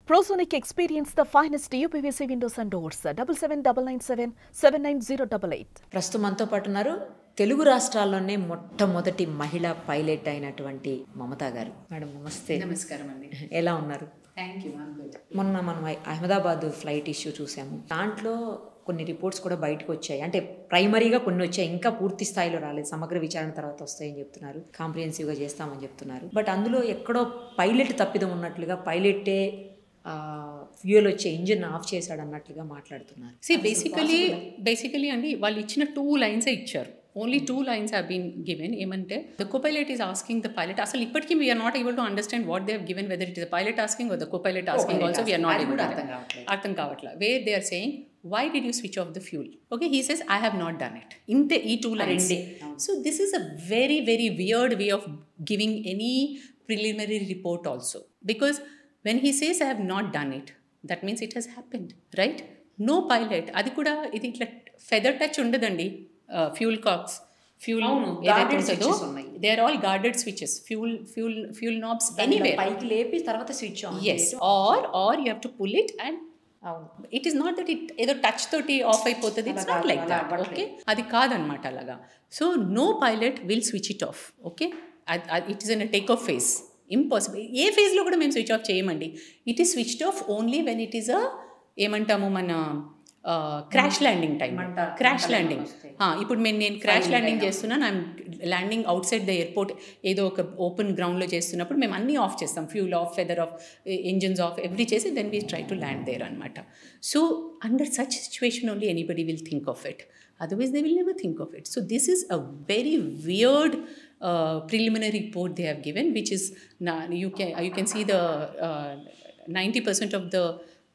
Prosonic experience the finest UPVC windows and doors. 7799779088. ప్రస్తుతం మనతో పాటు ఉన్నారు తెలుగు రాష్ట్రాల్లోనే మొట్టమొదటి మహిళా పైలట్ అయినటువంటి మమతా గారు. మేడం నమస్తే. నమస్కారం అండి. ఎలా ఉన్నారు? Thank you. మొన్న మనం అహ్మదాబాద్ ఫ్లైట్ ఇష్యూ చూసాము. దాంట్లో కొన్ని రిపోర్ట్స్ కూడా బయటకు వచ్చాయి. అంటే ప్రైమరీగా కొన్ని వచ్చాయి, ఇంకా పూర్తి స్థాయిలో రాలేదు. సమగ్ర విచారణ తర్వాత వస్తాయని చెప్తున్నారు, కాంప్రిహెన్సివ్గా చేస్తామని చెప్తున్నారు. బట్ అందులో ఎక్కడో పైలట్ తప్పిదం ఉన్నట్లుగా, పైలట్టే ఫ్యూయల్ వచ్చే ఇంజిన్ ఆఫ్ చేశాడు అన్నట్లుగా మాట్లాడుతున్నారు. బేసికలీ అండి వాళ్ళు ఇచ్చిన 2 lines ఇచ్చారు. Only 2 lines have been given. ఏమంటే the co-pilot is asking the pilot. అసలు ఇప్పటికీ we are not able to understand what they have given, whether it is the pilot asking or the co-pilot asking. Also we are not able to అర్థం కావట్లేదు. Where they are saying, why did you switch off the fuel? Okay, he says I have not done it. ఇంతే ఈ 2 lines. So this is a very very weird way of giving any preliminary report also, because when he says I have not done it, that means it has happened, right? No pilot, అది కూడా ఇది ఇట్లా feather touch ఉండదండి. Fuel cocks, fuel ఏదైతే ఉంటుందో they are all guarded switches. Fuel knobs anywhere పైకి లేపి తర్వాత switch on. Yes, or you have to pull it and it is not that it ఏదో టచ్ తోటి ఆఫ్ అయిపోతుంది. It's not like that. Okay, అది కాదనమాట అలాగా. So no pilot will switch it off. Okay, it is in a take off phase. Impossible. ఏ ఫేజ్లో కూడా మేము స్విచ్ ఆఫ్ చేయమండి. It is switched off only when it is ఏమంటాము మన crash landing time. Crash landing ఇప్పుడు నేను crash landing చేస్తున్నాను, I'm landing outside the airport, ఏదో ఒక ఓపెన్ గ్రౌండ్లో చేస్తున్నప్పుడు మేము అన్నీ ఆఫ్ చేస్తాం. Fuel off, feather off, engines off, every చేసి then we try to land there అనమాట. So under such situation only anybody will think of it, otherwise they will never think of it. So this is a very weird preliminary report they have given, which is you can see the 90% of the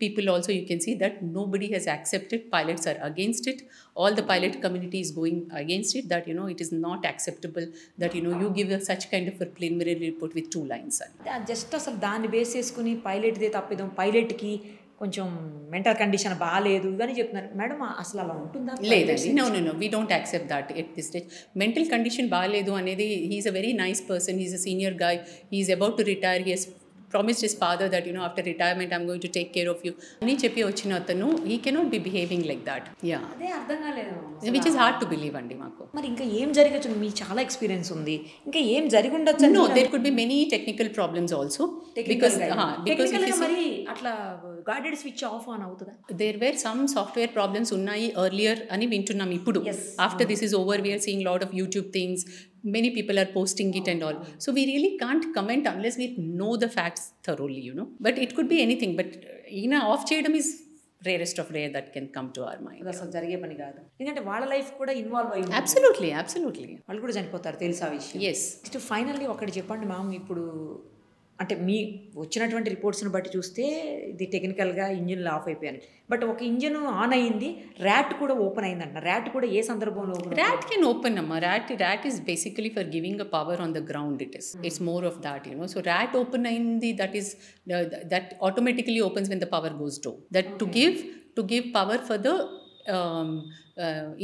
people also, you can see that nobody has accepted. Pilots are against it. All the pilot community is going against it, that it is not acceptable that you give such kind of a preliminary report with 2 lines. Just అసలు దాన్ని base చేసుకుని పైలట్దే తప్పిదం, పైలట్కి కొంచెం mental condition బాగాలేదు అని చెప్తున్నారు. Madam అసలు అలా ఉంటుందా? లేదండి, no we don't accept that at this stage. Mental condition బాగాలేదు అనేది, he's a very nice person, he's a senior guy, he's about to retire, he he's promised his father that after retirement I'm going to take care of you అని చెప్పి వచ్చిన అతను, he cannot be behaving like that. Yeah, అదే అర్థం కాలేదు, which is hard to believe అండి మాకు. మరి ఇంకా ఏం జరగచ్చు? మీ చాలా ఎక్స్పీరియన్స్ ఉంది, ఇంకా ఏం జరిగి ఉండొచ్చు? No, there could be many technical problems also, because మరి అట్లా గార్డెడ్ స్విచ్ ఆఫ్ ఆన్ అవుతుందా? there were some software problems ఉన్నాయి earlier అని వింటున్నాం. ఇప్పుడు after this is over we are seeing lot of YouTube things, many people are posting it and all, so we really can't comment unless we know the facts thoroughly, but it could be anything, but off చేయడం is rarest of rare that can come to our mind. అసలు జరిగే పని కాదు, ఎందుకంటే వాళ్ళ life కూడా involve అయ్యింది. Absolutely వాళ్ళు కూడా చనిపోతారు, తెలుసా విషయం? ఎస్. నెక్స్ట్ ఫైనల్లీ ఒకటి చెప్పండి మ్యామ్, ఇప్పుడు అంటే మీ వచ్చినటువంటి రిపోర్ట్స్ని బట్టి చూస్తే ఇది టెక్నికల్గా ఇంజిన్లు ఆఫ్ అయిపోయాను, బట్ ఒక ఇంజిన్ ఆన్ అయ్యింది, ర్యాట్ కూడా ఓపెన్ అయిందంట. ర్యాట్ కూడా ఏ సందర్భంలో? ర్యాట్ కెన్ ఓపెన్ అమ్మా. RAT is basically for giving a power on the ground. It's more of that, so RAT open అయింది, that automatically opens when the power goes down. That to give power for the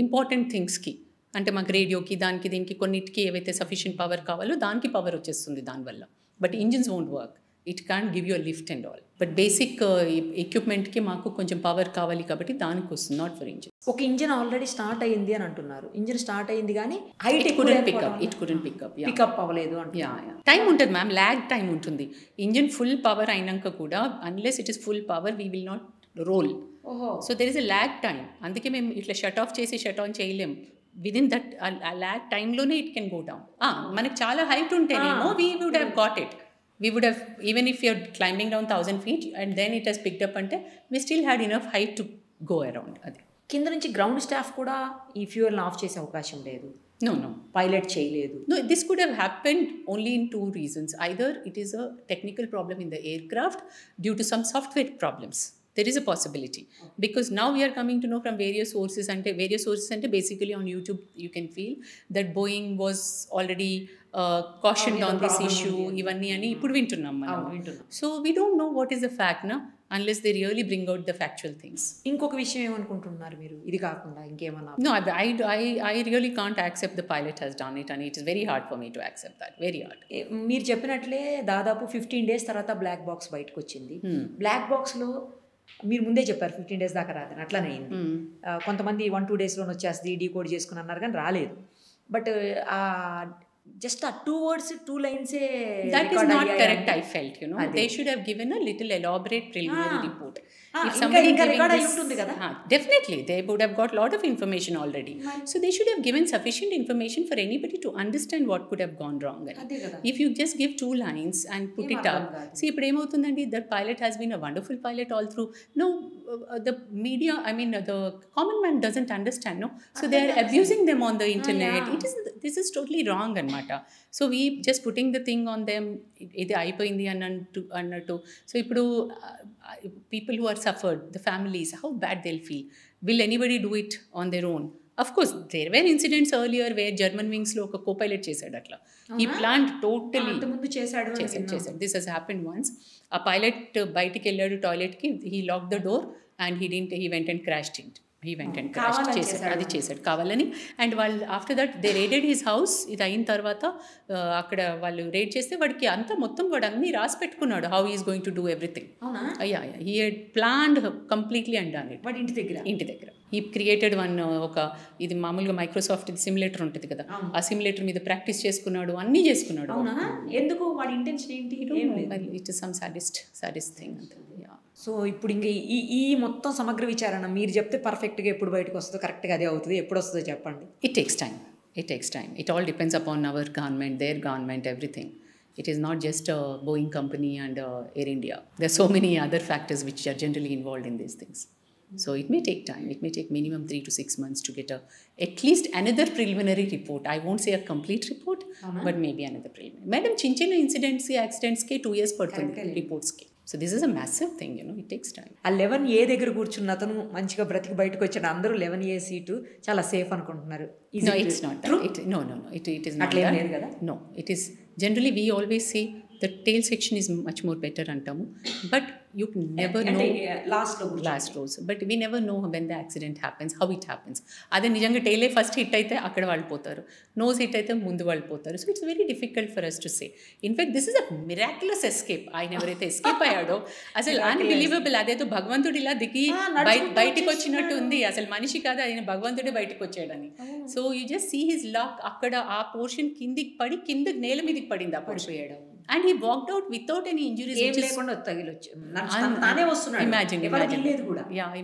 important థింగ్స్కి, అంటే మాకు రేడియోకి, దానికి దీనికి కొన్నిటికి ఏవైతే sufficient power కావాలో దానికి పవర్ వచ్చేస్తుంది దానివల్ల. But engines won't work, it can't give you a lift and all. But basic ఎక్విప్మెంట్కి మాకు కొంచెం పవర్ కావాలి కాబట్టి దానికి వస్తుంది, నాట్ ఫర్ ఇంజిన్. ఒక ఇంజిన్ ఆల్రెడీ స్టార్ట్ అయ్యింది అని అంటున్నారు. ఇంజిన్ స్టార్ట్ అయ్యింది కానీ ఇట్ కుడెంట్ పికప్ అవ్వలేదు అంటే టైం ఉంటుంది మ్యామ్, ల్యాగ్ టైం ఉంటుంది. ఇంజిన్ ఫుల్ పవర్ అయినాక కూడా unless it is full power we will not roll. So there is a lag time. అందుకే మేము ఇట్లా షట్ ఆఫ్ చేసి షట్ ఆన్ చేయలేం. విదిన్ దట్ ల్యాగ్ టైంలోనే ఇట్ కెన్ గో డౌన్. మనకి చాలా హైట్ ఉంటేనేమో we would have got it. We would have, even if you're climbing down 1,000 feet and then it has picked up ante, we still had enough height to go around. Adi కింద నుంచి ground staff కూడా ఈ fuel of చేసే అవకాశం లేదు. No, pilot చేయలేదు. No, this could have happened only in 2 reasons. Either it is a technical problem in the aircraft due to some software problems. There is a possibility, because now we are coming to know from various sources and basically on YouTube you can feel that Boeing was already cautioned on this issue ivanni ani ippudu vintunnam manam. So we don't know what is the fact na, unless they really bring out the factual things. ఇంకొక విషయం ఏమనుకుంటున్నారు మీరు ఇది కాకుండా ఇంకేమన్నా? No, I really can't accept the pilot has done it, and it is very hard for me to accept that. Very hard. మీరు చెప్పినట్లే దాదాపు 15 days తర్వాత బ్లాక్ బాక్స్ బయటకు వచ్చింది. బ్లాక్ బాక్స్లో మీరు ముందే చెప్పారు 15 days దాకా రాదని, అట్లానే అయింది. కొంతమంది 1-2 daysలో వచ్చేస్తుంది డీకోడ్ చేసుకుని అన్నారు కానీ రాలేదు. But just 2 words 2 lines that is not correct. I felt, you know, they should have given a little elaborate preliminary report. If somebody giving this, definitely they would have got lot of information already. So they should have given sufficient information for anybody to understand what could have gone wrong. If you just give 2 lines and put it up, see ఇప్పుడు ఏమవుతుందండి, that pilot has been a wonderful pilot all through. No, the media, I mean the common man doesn't understand, no, so they are abusing them on the internet. This is totally wrong anamata. So we just putting the thing on them, ఇది అయిపోయింది అన్నట్టు. So ఇప్పుడు people who are suffered, the families, how bad they'll feel. Will anybody do it on their own? Of course, there were incidents earlier where Germanwings lo oka co-pilot chesaడు అట్లా. He planned totally. అంతకుముందు చేశాడు. This has happened once. A pilot బయటికి వెళ్ళాడు toilet కి, he locked the door and he went and crashed it. He went and crashed చేశాడు, అది చేశాడు కావాలని. అండ్ వాళ్ళు after that they raided his house. ఇది అయిన తర్వాత అక్కడ వాళ్ళు రేడ్ చేస్తే వాడికి అంతా మొత్తం వాడు అన్నీ రాసి పెట్టుకున్నాడు, how is going to do everything. అయ్యా he had planned completely and done it. వాడు ఇంటి దగ్గర హీ క్రియేటెడ్ ఒక ఇది మామూలుగా మైక్రోసాఫ్ట్ సిమ్యులేటర్ ఉంటుంది కదా, ఆ సిమ్యులేటర్ మీద ప్రాక్టీస్ చేసుకున్నాడు, అన్నీ చేసుకున్నాడు. ఎందుకు వాడి ఇంటెన్షన్ ఏంటి? It is some sadist thing. So ఇప్పుడు ఇంక ఈ మొత్తం సమగ్ర విచారణ మీరు చెప్తే పర్ఫెక్ట్గా ఎప్పుడు బయటకు వస్తుందో, కరెక్ట్గా అదే అవుతుంది, ఎప్పుడు వస్తుందో చెప్పండి. It takes time. It all depends upon our government, their government, everything. It is not just a Boeing company and Air India. There are so many other factors which are generally involved in these things. So it may take time. It may take minimum 3 to 6 months to get at least another preliminary report. I won't say a complete report, but maybe another preliminary. Madam, chinna incidents, accidents ke 2 years padutundi reports ke. So this is a massive thing, you know, it takes time. ఆ 11A దగ్గర కూర్చున్న అతను మంచిగా బ్రతికి బయటకు వచ్చాడు, అందరూ 11A seat చాలా సేఫ్ అనుకుంటున్నారు. No, it's not that. No. It is not that. No, it is generally we always say the tail section is much more better antamu, but you never know last rows, but we never know when the accident happens, how it happens. Ade nijanga tail first hit aithe akkada vallu potaru, nose hit aithe mundu vallu potaru. So it's very difficult for us to say. In fact, this is a miraculous escape. I never escape ayado asalu unbelievable. adeto bhagavantudi ila diki bayitiki vachinattu undi, asalu manishi kada, ayina bhagavantudi bayitiki vachayadani. So you just see his luck, akkada aa portion kindiki padi kinda నేల మీదకి పడింది, అప్పుడు పోయాడు. And he walked out without any injuries.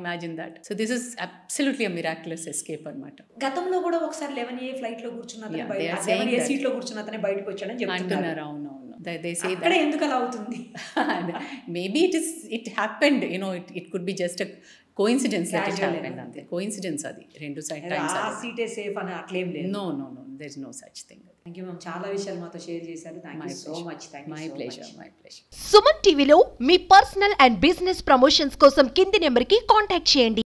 Imagine that. So this is absolutely a miraculous escape anamata. గతంలో కూడా ఒకసారి 11A flight లో కూర్చున్నతనే 11A seat లో కూర్చున్నతనే బయటకు వచ్చాడని చెప్తున్నారు. అవును. They say that ఎందుకు అలా అవుతుంది? Maybe it happened, you know, it could be just a coincidence that it happened. Ante coincidence adi rendu side times ఆ సీటే సేఫ్ అని అట్లేం లేదు. No, there is no such thing. Thank you ma'am, చాలా విషయాలు మాతో షేర్ చేశారు. Thank you so much. My pleasure. Suman టీవీలో మీ personal and business promotions కోసం కింది నెంబర్కి కాంటాక్ట్ చేయండి.